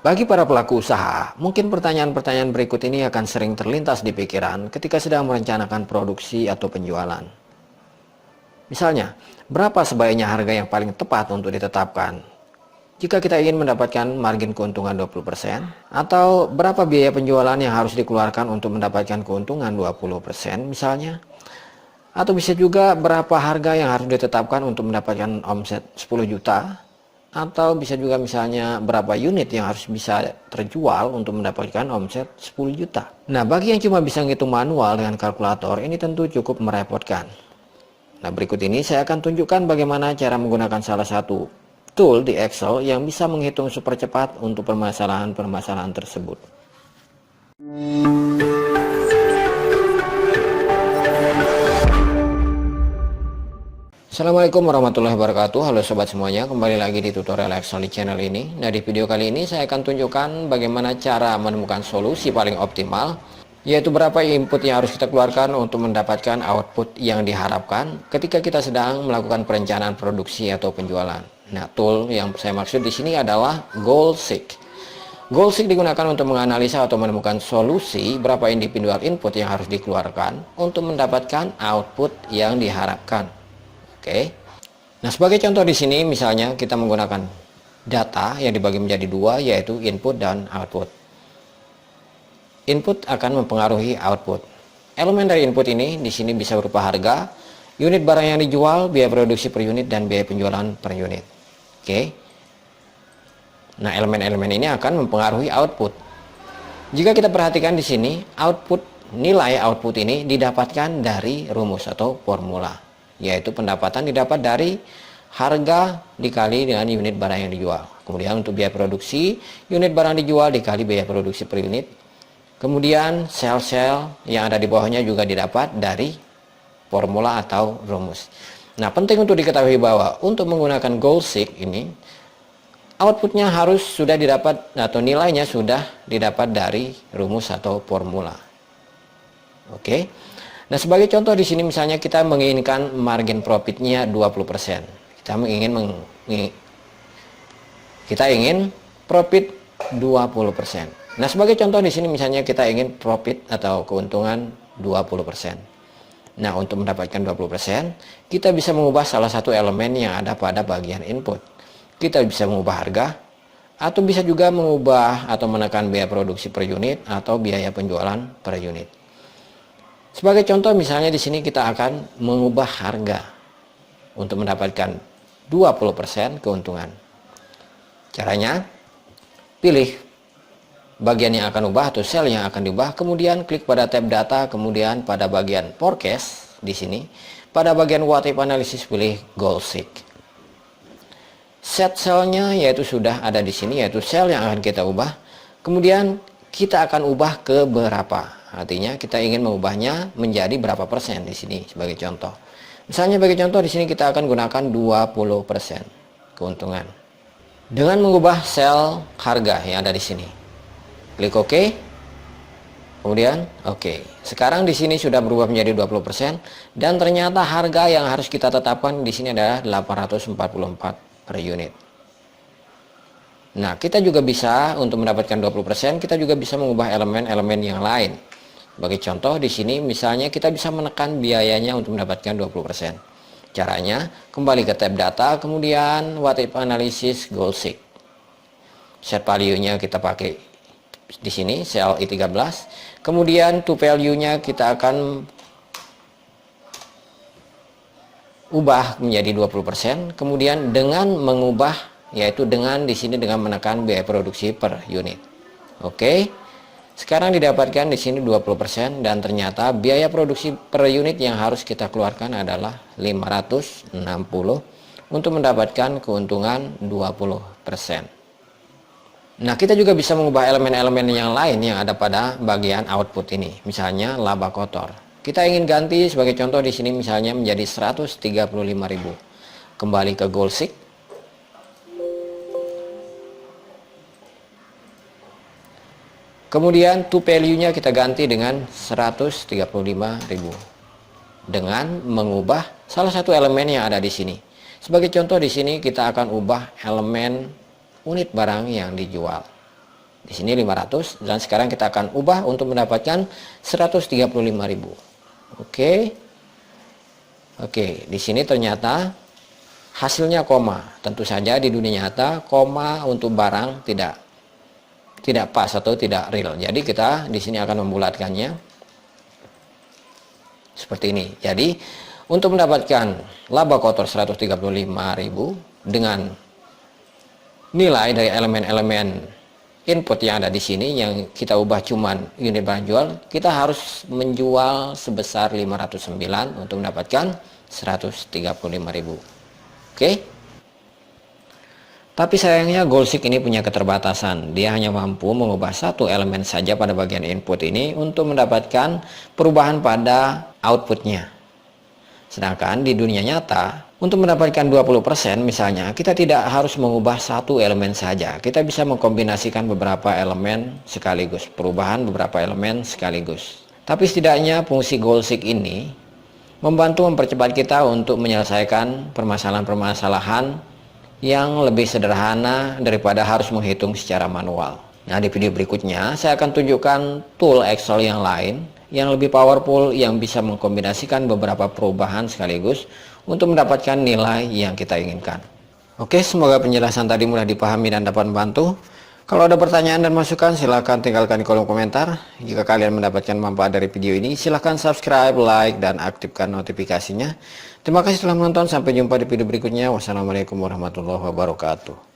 Bagi para pelaku usaha, mungkin pertanyaan-pertanyaan berikut ini akan sering terlintas di pikiran ketika sedang merencanakan produksi atau penjualan. Misalnya, berapa sebaiknya harga yang paling tepat untuk ditetapkan? Jika kita ingin mendapatkan margin keuntungan 20%, atau berapa biaya penjualan yang harus dikeluarkan untuk mendapatkan keuntungan 20% misalnya? Atau bisa juga berapa harga yang harus ditetapkan untuk mendapatkan omset 10 juta? Atau bisa juga misalnya berapa unit yang harus bisa terjual untuk mendapatkan omset 10 juta. Nah, bagi yang cuma bisa ngitung manual dengan kalkulator, ini tentu cukup merepotkan. Nah, berikut ini saya akan tunjukkan bagaimana cara menggunakan salah satu tool di Excel yang bisa menghitung super cepat untuk permasalahan-permasalahan tersebut. Assalamualaikum warahmatullahi wabarakatuh. Halo sobat semuanya, kembali lagi di tutorial Excel di channel ini. Nah, di video kali ini saya akan tunjukkan bagaimana cara menemukan solusi paling optimal, yaitu berapa input yang harus kita keluarkan untuk mendapatkan output yang diharapkan ketika kita sedang melakukan perencanaan produksi atau penjualan. Nah, tool yang saya maksud di sini adalah Goalseek. Goalseek digunakan untuk menganalisa atau menemukan solusi berapa individual input yang harus dikeluarkan untuk mendapatkan output yang diharapkan. Oke. Nah, sebagai contoh di sini misalnya kita menggunakan data yang dibagi menjadi dua, yaitu input dan output. Input akan mempengaruhi output. Elemen dari input ini di sini bisa berupa harga, unit barang yang dijual, biaya produksi per unit, dan biaya penjualan per unit. Oke. Nah, elemen-elemen ini akan mempengaruhi output. Jika kita perhatikan di sini, nilai output ini didapatkan dari rumus atau formula, yaitu pendapatan didapat dari harga dikali dengan unit barang yang dijual. Kemudian untuk biaya produksi, unit barang dijual dikali biaya produksi per unit. Kemudian sel-sel yang ada di bawahnya juga didapat dari formula atau rumus. Nah, penting untuk diketahui bahwa untuk menggunakan Goalseek ini, outputnya harus sudah didapat atau nilainya sudah didapat dari rumus atau formula. Oke. Nah, sebagai contoh di sini misalnya kita menginginkan margin profitnya 20%. Kita ingin profit 20%. Nah, sebagai contoh di sini misalnya kita ingin profit atau keuntungan 20%. Nah, untuk mendapatkan 20%, kita bisa mengubah salah satu elemen yang ada pada bagian input. Kita bisa mengubah harga, atau bisa juga mengubah atau menekan biaya produksi per unit atau biaya penjualan per unit. Sebagai contoh misalnya di sini kita akan mengubah harga untuk mendapatkan 20% keuntungan. Caranya, pilih bagian yang akan ubah atau sel yang akan diubah, kemudian klik pada tab data, kemudian pada bagian forecast di sini, pada bagian what if analysis pilih Goalseek. Set selnya yaitu sudah ada di sini, yaitu sel yang akan kita ubah. Kemudian kita akan ubah ke berapa. Artinya kita ingin mengubahnya menjadi berapa persen di sini sebagai contoh. Misalnya sebagai contoh di sini kita akan gunakan 20% keuntungan. Dengan mengubah sel harga yang ada di sini. Klik OK. Kemudian OK. Sekarang di sini sudah berubah menjadi 20% dan ternyata harga yang harus kita tetapkan di sini adalah 844 per unit. Nah, kita juga bisa untuk mendapatkan 20%, kita juga bisa mengubah elemen-elemen yang lain. Sebagai contoh di sini misalnya kita bisa menekan biayanya untuk mendapatkan 20%. Caranya, kembali ke tab data, kemudian what if analysis Goalseek. Set value-nya kita pakai di sini sel I13. Kemudian to value-nya kita akan ubah menjadi 20%, kemudian dengan mengubah, yaitu dengan di sini dengan menekan biaya produksi per unit. Oke. Sekarang didapatkan di sini 20% dan ternyata biaya produksi per unit yang harus kita keluarkan adalah 560 untuk mendapatkan keuntungan 20%. Nah, kita juga bisa mengubah elemen-elemen yang lain yang ada pada bagian output ini. Misalnya laba kotor. Kita ingin ganti sebagai contoh di sini misalnya menjadi 135.000. Kembali ke Goalseek. Kemudian to value-nya kita ganti dengan 135.000 dengan mengubah salah satu elemen yang ada di sini. Sebagai contoh di sini kita akan ubah elemen unit barang yang dijual. Di sini 500 dan sekarang kita akan ubah untuk mendapatkan 135.000. Oke. Oke, di sini ternyata hasilnya koma. Tentu saja di dunia nyata koma untuk barang tidak pas atau tidak real. Jadi kita di sini akan membulatkannya seperti ini. Jadi untuk mendapatkan laba kotor 135.000 dengan nilai dari elemen-elemen input yang ada di sini yang kita ubah cuman unit barang jual, kita harus menjual sebesar 509 untuk mendapatkan 135.000. Oke. Tapi sayangnya Goalseek ini punya keterbatasan. Dia hanya mampu mengubah satu elemen saja pada bagian input ini untuk mendapatkan perubahan pada outputnya. Sedangkan di dunia nyata, untuk mendapatkan 20% misalnya, kita tidak harus mengubah satu elemen saja. Kita bisa mengkombinasikan beberapa elemen sekaligus, perubahan beberapa elemen sekaligus. Tapi setidaknya fungsi Goalseek ini membantu mempercepat kita untuk menyelesaikan permasalahan-permasalahan yang lebih sederhana daripada harus menghitung secara manual. Nah, di video berikutnya saya akan tunjukkan tool Excel yang lain yang lebih powerful yang bisa mengkombinasikan beberapa perubahan sekaligus untuk mendapatkan nilai yang kita inginkan. Oke, semoga penjelasan tadi mudah dipahami dan dapat membantu. Kalau ada pertanyaan dan masukan silahkan tinggalkan di kolom komentar. Jika kalian mendapatkan manfaat dari video ini silahkan subscribe, like, dan aktifkan notifikasinya. Terima kasih telah menonton, sampai jumpa di video berikutnya. Wassalamualaikum warahmatullahi wabarakatuh.